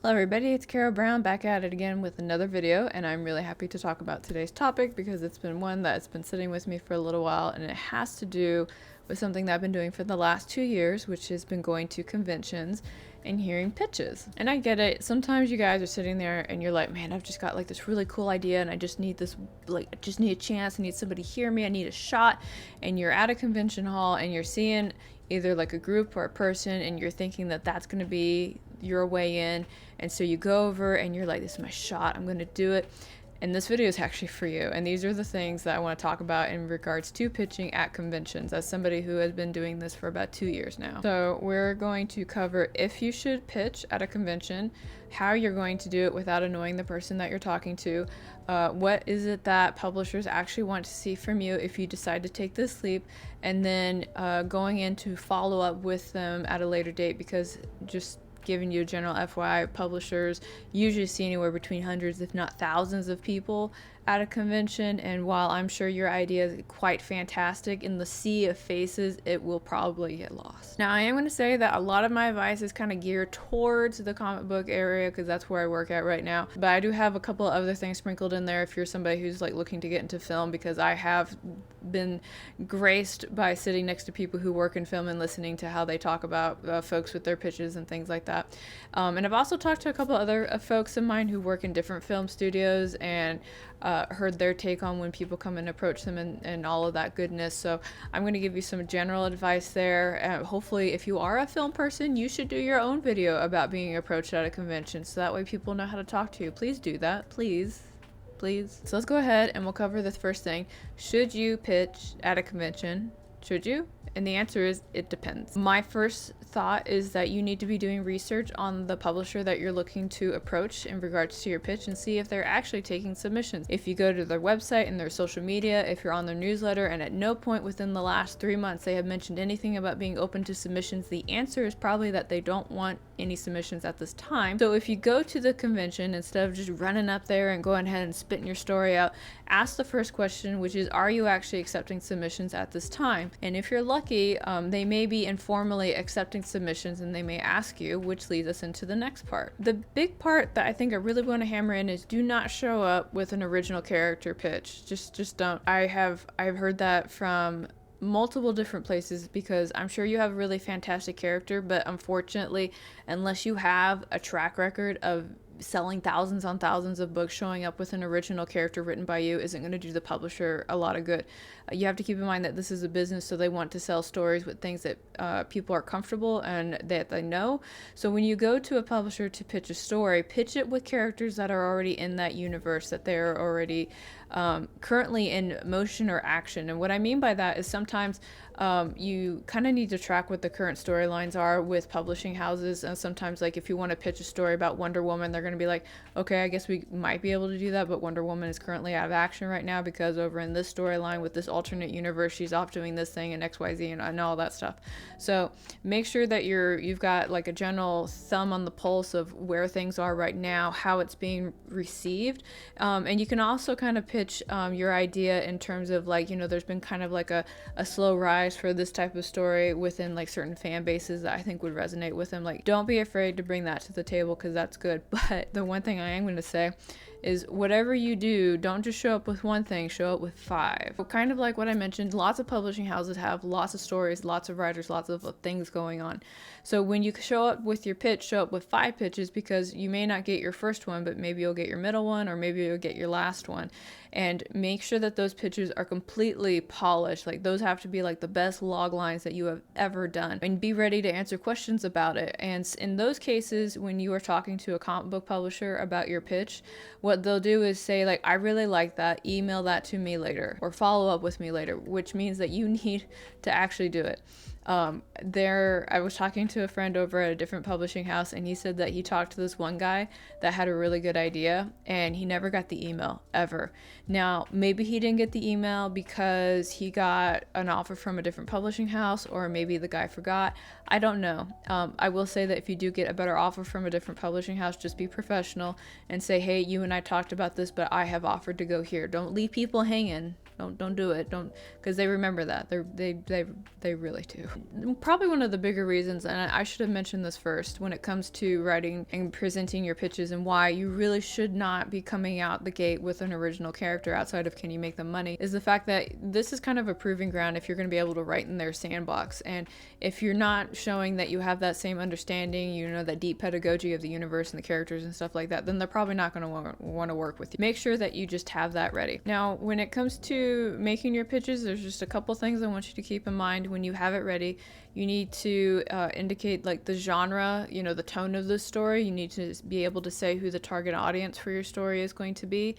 Hello everybody, it's Carrow Brown back at it again with another video, and I'm really happy to talk about today's topic because it's been one that's been sitting with me for a little while, and it has to do with something that I've been doing for the last 2 years, which has been going to conventions and hearing pitches. And I get it, sometimes you guys are sitting there and you're like, man, I've just got like this really cool idea and I just need this, like, I just need a chance, I need somebody to hear me, I need a shot. And you're at a convention hall and you're seeing either like a group or a person and you're thinking that that's going to be your way in, and so you go over and you're like, this is my shot, I'm going to do it. And this video is actually for you, and these are the things that I want to talk about in regards to pitching at conventions as somebody who has been doing this for about 2 years now. So we're going to cover if you should pitch at a convention, how you're going to do it without annoying the person that you're talking to, what is it that publishers actually want to see from you if you decide to take this leap, and then going into follow up with them at a later date, because just giving you a general FYI, publishers usually see anywhere between hundreds if not thousands of people at a convention, and while I'm sure your idea is quite fantastic, in the sea of faces it will probably get lost. Now I am going to say that a lot of my advice is kind of geared towards the comic book area because that's where I work at right now, but I do have a couple of other things sprinkled in there if you're somebody who's like looking to get into film, because I have been graced by sitting next to people who work in film and listening to how they talk about folks with their pitches and things like that. And I've also talked to a couple other folks of mine who work in different film studios and heard their take on when people come and approach them and all of that goodness. So I'm going to give you some general advice there. Hopefully if you are a film person, you should do your own video about being approached at a convention, so that way people know how to talk to you. Please do that, please. So let's go ahead and we'll cover the first thing. Should you pitch at a convention? Should you? And the answer is it depends. My first thought is that you need to be doing research on the publisher that you're looking to approach in regards to your pitch and see if they're actually taking submissions. If you go to their website and their social media, if you're on their newsletter, and at no point within the last 3 months they have mentioned anything about being open to submissions, the answer is probably that they don't want any submissions at this time. So if you go to the convention, instead of just running up there and going ahead and spitting your story out, ask the first question, which is, are you actually accepting submissions at this time? And if you're lucky, they may be informally accepting submissions and they may ask you, which leads us into the next part. The big part that I think I really want to hammer in is do not show up with an original character pitch. Just don't. I've heard that from multiple different places, because I'm sure you have a really fantastic character, but unfortunately, unless you have a track record of selling thousands on thousands of books, showing up with an original character written by you isn't going to do the publisher a lot of good. You have to keep in mind that this is a business, so they want to sell stories with things that people are comfortable and that they know. So when you go to a publisher to pitch a story, pitch it with characters that are already in that universe, that they're already currently in motion or action. And what I mean by that is sometimes you kind of need to track what the current storylines are with publishing houses, and sometimes, like, if you want to pitch a story about Wonder Woman, they're going to be like, okay, I guess we might be able to do that, but Wonder Woman is currently out of action right now because over in this storyline with this alternate universe, she's off doing this thing and XYZ and all that stuff. So make sure that you've got like a general thumb on the pulse of where things are right now, how it's being received, and you can also kind of pitch your idea in terms of, like, there's been kind of like a slow rise for this type of story within like certain fan bases that I think would resonate with them. Like, don't be afraid to bring that to the table, because that's good. But the one thing I am going to say is, whatever you do, don't just show up with one thing, show up with 5. So kind of like what I mentioned, lots of publishing houses have lots of stories, lots of writers, lots of things going on. So when you show up with your pitch, show up with 5 pitches, because you may not get your first one, but maybe you'll get your middle one, or maybe you'll get your last one. And make sure that those pitches are completely polished. Like, those have to be like the best log lines that you have ever done, and be ready to answer questions about it. And in those cases, when you are talking to a comic book publisher about your pitch, what they'll do is say, like, I really like that, email that to me later, or follow up with me later, which means that you need to actually do it. I was talking to a friend over at a different publishing house, and he said that he talked to this one guy that had a really good idea, and he never got the email, ever. Now, maybe he didn't get the email because he got an offer from a different publishing house, or maybe the guy forgot. I don't know. I will say that if you do get a better offer from a different publishing house, just be professional and say, hey, you and I talked about this, but I have offered to go here. Don't leave people hanging. Don't do it. Don't, because they remember that. They really do. probably one of the bigger reasons, and I should have mentioned this first, when it comes to writing and presenting your pitches and why you really should not be coming out the gate with an original character outside of can you make them money, is the fact that this is kind of a proving ground if you're going to be able to write in their sandbox. And if you're not showing that you have that same understanding, you know, that deep pedagogy of the universe and the characters and stuff like that, then they're probably not going to want to work with you. Make sure that you just have that ready. Now, when it comes to making your pitches, there's just a couple things I want you to keep in mind when you have it ready. You need to indicate like the genre, you know, the tone of the story. You need to be able to say who the target audience for your story is going to be,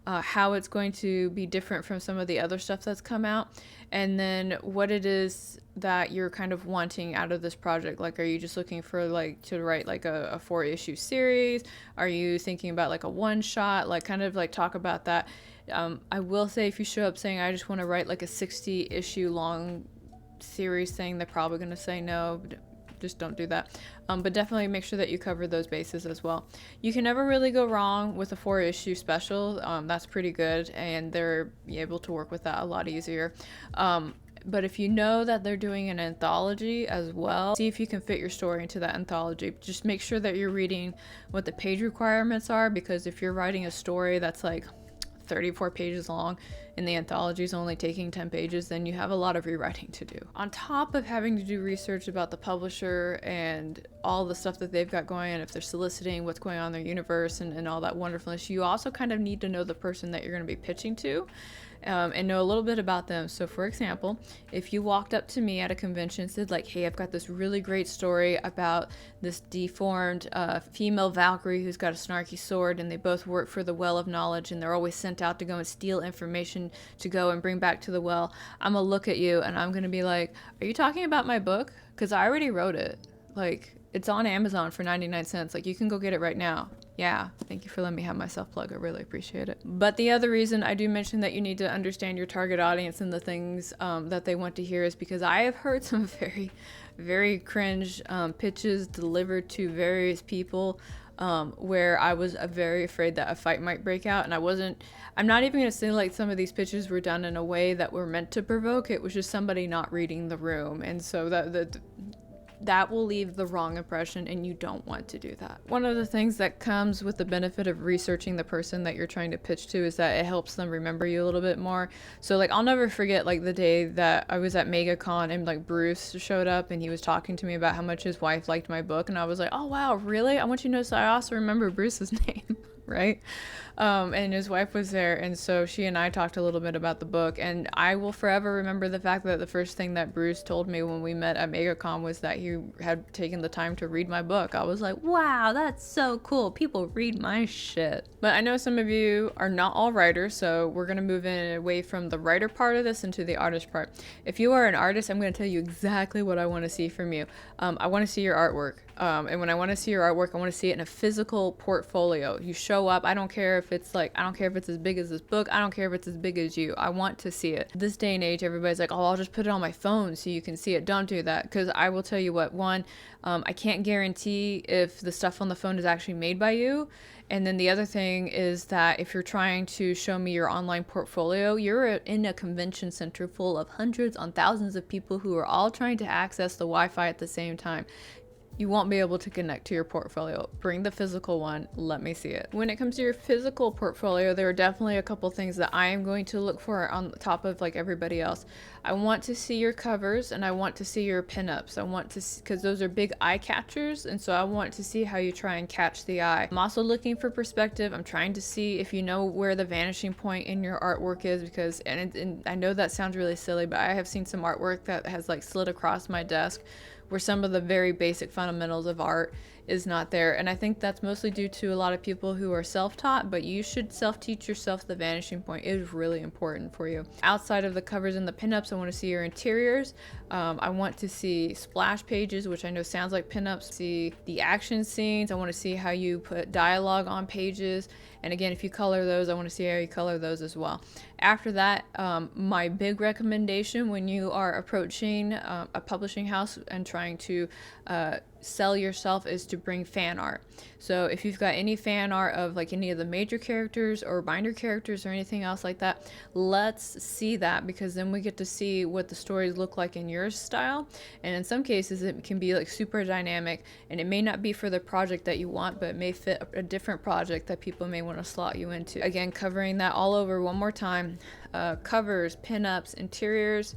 how it's going to be different from some of the other stuff that's come out, and then what it is that you're kind of wanting out of this project. Like, are you just looking for like to write like a 4-issue series? Are you thinking about like a one shot? Like, kind of like talk about that. I will say, if you show up saying I just want to write like a 60-issue long series thing, they're probably going to say no. Just don't do that. But definitely make sure that you cover those bases as well. You can never really go wrong with a 4-issue special. That's pretty good, and they're able to work with that a lot easier. But if you know that they're doing an anthology as well, see if you can fit your story into that anthology. Just make sure that you're reading what the page requirements are, because if you're writing a story that's like 34 pages long and the anthology is only taking 10 pages, then you have a lot of rewriting to do. On top of having to do research about the publisher and all the stuff that they've got going on, if they're soliciting what's going on in their universe and all that wonderfulness, you also kind of need to know the person that you're going to be pitching to. And know a little bit about them. So for example, if you walked up to me at a convention and said like, hey, I've got this really great story about this deformed female Valkyrie who's got a snarky sword, and they both work for the Well of Knowledge, and they're always sent out to go and steal information to go and bring back to the well, I'm gonna look at you and I'm gonna be like, are you talking about my book? Because I already wrote it. Like, it's on Amazon for 99 cents. Like, you can go get it right now. Yeah, thank you for letting me have my self-plug. I really appreciate it. But the other reason I do mention that you need to understand your target audience and the things that they want to hear is because I have heard some very, very cringe pitches delivered to various people where I was very afraid that a fight might break out. And I'm not even going to say like some of these pitches were done in a way that were meant to provoke. It was just somebody not reading the room. And so that will leave the wrong impression, and you don't want to do that. One of the things that comes with the benefit of researching the person that you're trying to pitch to is that it helps them remember you a little bit more. So like, I'll never forget like the day that I was at MegaCon and like Bruce showed up and he was talking to me about how much his wife liked my book, and I was like, oh wow, really? I want you to know, so I also remember Bruce's name. Right? And his wife was there, and so she and I talked a little bit about the book, and I will forever remember the fact that the first thing that Bruce told me when we met at MegaCon was that he had taken the time to read my book. I was like, wow, that's so cool. People read my shit. But I know some of you are not all writers, so we're going to move away from the writer part of this into the artist part. If you are an artist, I'm going to tell you exactly what I want to see from you. I want to see your artwork. And when I want to see your artwork, I want to see it in a physical portfolio. You show up. I don't care if it's as big as this book. I don't care if it's as big as you. I want to see it. This day and age, everybody's like, oh, I'll just put it on my phone so you can see it. Don't do that, because I will tell you what, one, I can't guarantee if the stuff on the phone is actually made by you. And then the other thing is that if you're trying to show me your online portfolio, you're in a convention center full of hundreds on thousands of people who are all trying to access the Wi-Fi at the same time. You won't be able to connect to your portfolio. Bring the physical one. Let me see it. When it comes to your physical portfolio, there are definitely a couple things that I am going to look for on top of like everybody else. I want to see your covers, and I want to see your pinups. I want to see, because those are big eye catchers, and so I want to see how you try and catch the eye. I'm also looking for perspective. I'm trying to see if you know where the vanishing point in your artwork is, because and I know that sounds really silly, but I have seen some artwork that has like slid across my desk where some of the very basic fundamentals of art is not there. And I think that's mostly due to a lot of people who are self-taught, but you should self-teach yourself. The vanishing point is really important for you. Outside of the covers and the pinups, I want to see your interiors. I want to see splash pages, which I know sounds like pinups. See the action scenes. I want to see how you put dialogue on pages. And again, if you color those, I want to see how you color those as well. After that, my big recommendation when you are approaching a publishing house and trying to sell yourself is to bring fan art. So if you've got any fan art of like any of the major characters or minor characters or anything else like that, let's see that, because then we get to see what the stories look like in your style. And in some cases it can be like super dynamic, and it may not be for the project that you want, but it may fit a different project that people may want to slot you into. Again, covering that all over one more time: covers, pinups, interiors,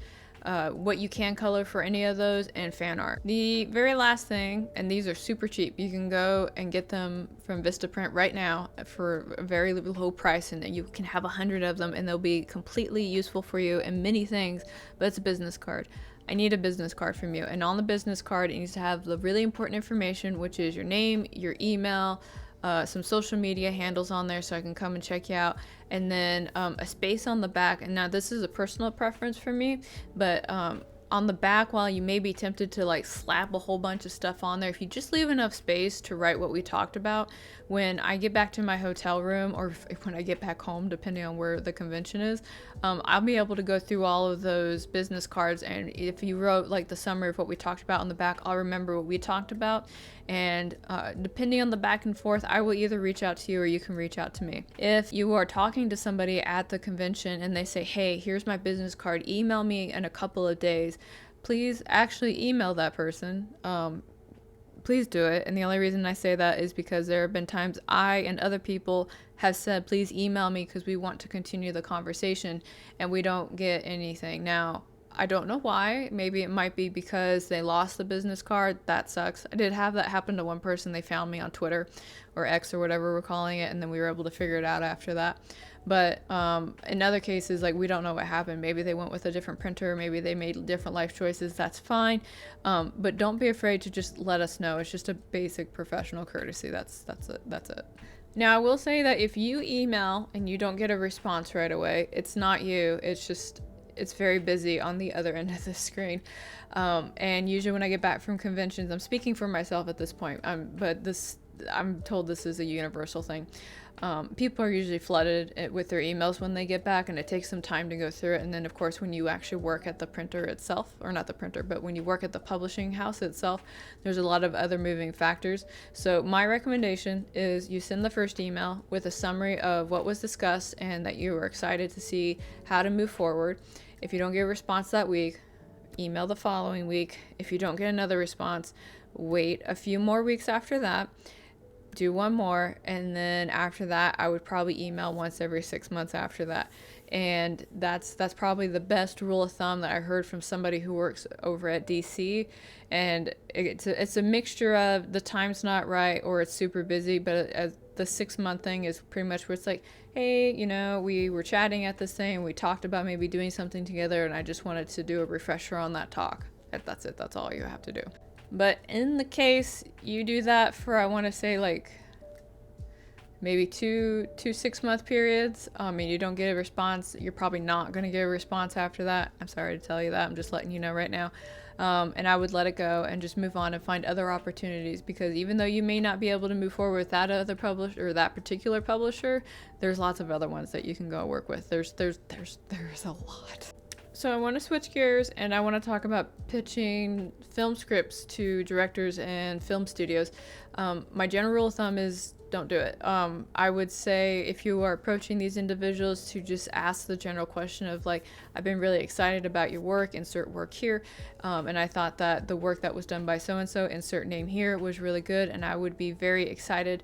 what you can color for any of those, and fan art. The very last thing, and these are super cheap, you can go and get them from Vistaprint right now for a very low price, and then you can have 100 of them and they'll be completely useful for you in many things. But it's a business card. I need a business card from you, and on the business card it needs to have the really important information, which is your name, your email, some social media handles on there so I can come and check you out, and then a space on the back. And now this is a personal preference for me, but on the back, while you may be tempted to like slap a whole bunch of stuff on there, if you just leave enough space to write what we talked about, when I get back to my hotel room, or when I get back home, depending on where the convention is, I'll be able to go through all of those business cards, and if you wrote like the summary of what we talked about on the back, I'll remember what we talked about. And depending on the back and forth, I will either reach out to you or you can reach out to me. If you are talking to somebody at the convention and they say, hey, here's my business card, email me in a couple of days, please actually email that person. Please do it. And the only reason I say that is because there have been times I and other people have said, please email me because we want to continue the conversation, and we don't get anything. Now, I don't know why. Maybe it might be because they lost the business card. That sucks. I did have that happen to one person. They found me on Twitter or X or whatever we're calling it, and then we were able to figure it out after that. But in other cases, like, we don't know what happened. Maybe they went with a different printer. Maybe they made different life choices. That's fine. But don't be afraid to just let us know. It's just a basic professional courtesy. That's it. Now, I will say that if you email and you don't get a response right away, it's not you. It's very busy on the other end of the screen. And usually when I get back from conventions, I'm speaking for myself at this point, but I'm told this is a universal thing. People are usually flooded with their emails when they get back, and it takes some time to go through it. And then, of course, when you actually work at the printer itself, or not the printer, but when you work at the publishing house itself, there's a lot of other moving factors. So my recommendation is you send the first email with a summary of what was discussed and that you were excited to see how to move forward. If you don't get a response that week, email the following week. If you don't get another response, wait a few more weeks after that. Do one more, and then after that I would probably email once every 6 months after that. And that's probably the best rule of thumb that I heard from somebody who works over at DC. And it's a mixture of the time's not right or it's super busy, but the 6 month thing is pretty much where it's like, hey, we were chatting at this thing, we talked about maybe doing something together, and I just wanted to do a refresher on that talk. That's it. That's all you have to do. But in the case you do that for, I want to say, like maybe two 6 month periods, and you don't get a response, you're probably not going to get a response after that. I'm sorry to tell you that. I'm just letting you know right now. And I would let it go and just move on and find other opportunities, because even though you may not be able to move forward with that other publisher or that particular publisher, there's lots of other ones that you can go work with. There's a lot. So I want to switch gears, and I want to talk about pitching film scripts to directors and film studios. My general rule of thumb is don't do it. I would say if you are approaching these individuals, to just ask the general question of like, I've been really excited about your work, insert work here, and I thought that the work that was done by so-and-so, insert name here, was really good, and I would be very excited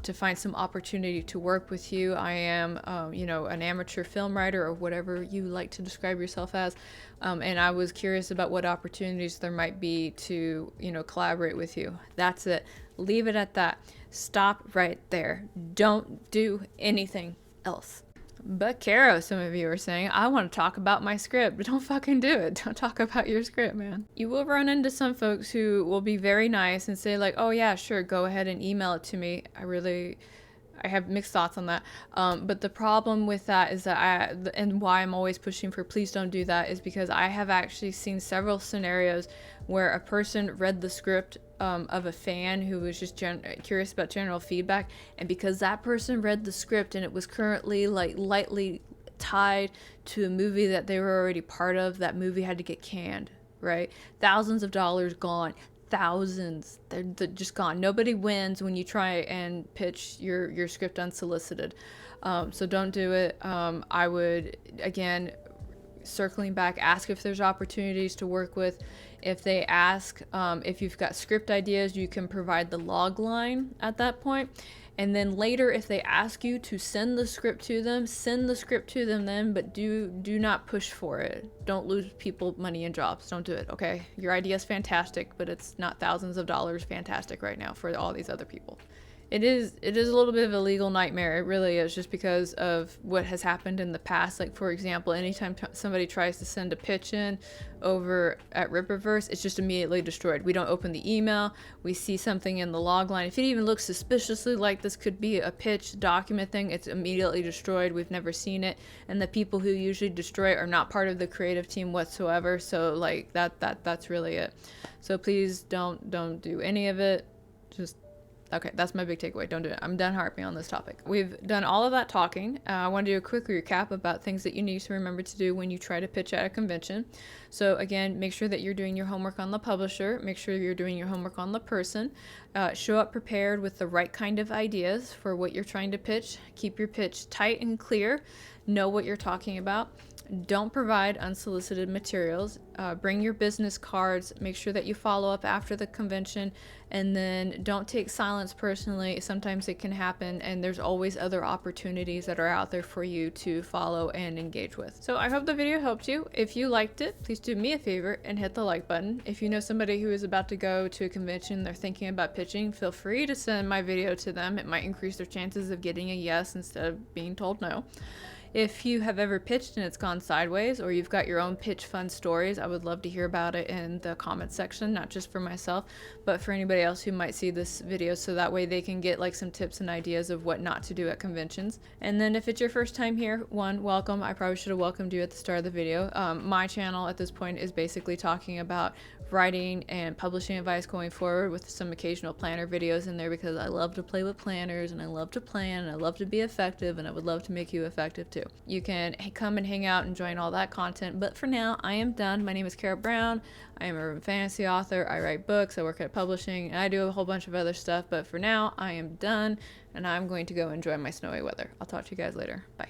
to find some opportunity to work with you. I am, an amateur film writer, or whatever you like to describe yourself as, and I was curious about what opportunities there might be to, collaborate with you. That's it. Leave it at that. Stop right there. Don't do anything else. But Carrow, some of you are saying, I want to talk about my script. But don't fucking do it. Don't talk about your script, man. You will run into some folks who will be very nice and say like, oh yeah, sure, go ahead and email it to me. I have mixed thoughts on that. But the problem with that is that and why I'm always pushing for please don't do that, is because I have actually seen several scenarios where a person read the script of a fan who was just curious about general feedback, and because that person read the script and it was currently like lightly tied to a movie that they were already part of, that movie had to get canned, right? Thousands of dollars gone. thousands. They're just gone. Nobody wins when you try and pitch your script unsolicited. So don't do it. I would, again, circling back, ask if there's opportunities to work with. If they ask if you've got script ideas, you can provide the log line at that point. And then later, if they ask you to send the script to them, send the script to them then, but do not push for it. Don't lose people money and jobs. Don't do it, okay? Your idea is fantastic, but it's not thousands of dollars fantastic right now for all these other people. It is a little bit of a legal nightmare. It really is, just because of what has happened in the past. Like, for example, anytime somebody tries to send a pitch in over at Rippaverse, it's just immediately destroyed. We don't open the email. We see something in the log line. If it even looks suspiciously like this could be a pitch document thing, it's immediately destroyed. We've never seen it. And the people who usually destroy it are not part of the creative team whatsoever. So like that's really it. So please don't do any of it. Just okay, that's my big takeaway. Don't do it. I'm done harping on this topic. We've done all of that talking. I want to do a quick recap about things that you need to remember to do when you try to pitch at a convention. So again, make sure that you're doing your homework on the publisher. Make sure you're doing your homework on the person. Show up prepared with the right kind of ideas for what you're trying to pitch. Keep your pitch tight and clear. Know what you're talking about. Don't provide unsolicited materials. Bring your business cards. Make sure that you follow up after the convention, and then don't take silence personally. Sometimes it can happen, and there's always other opportunities that are out there for you to follow and engage with. So I hope the video helped you. If you liked it, please do me a favor and hit the like button. If you know somebody who is about to go to a convention, they're thinking about pitching, feel free to send my video to them. It might increase their chances of getting a yes instead of being told no. If you have ever pitched and it's gone sideways, or you've got your own pitch fun stories, I would love to hear about it in the comment section, not just for myself, but for anybody else who might see this video, so that way they can get like some tips and ideas of what not to do at conventions. And then if it's your first time here, welcome. I probably should have welcomed you at the start of the video. My channel at this point is basically talking about writing and publishing advice going forward, with some occasional planner videos in there, because I love to play with planners and I love to plan and I love to be effective, and I would love to make you effective too. You can come and hang out and join all that content, but for now I am done. My name is Carrow Brown. I am a urban fantasy author. I write books, I work at publishing, and I do a whole bunch of other stuff, but for now I am done, and I'm going to go enjoy my snowy weather. I'll talk to you guys later. Bye.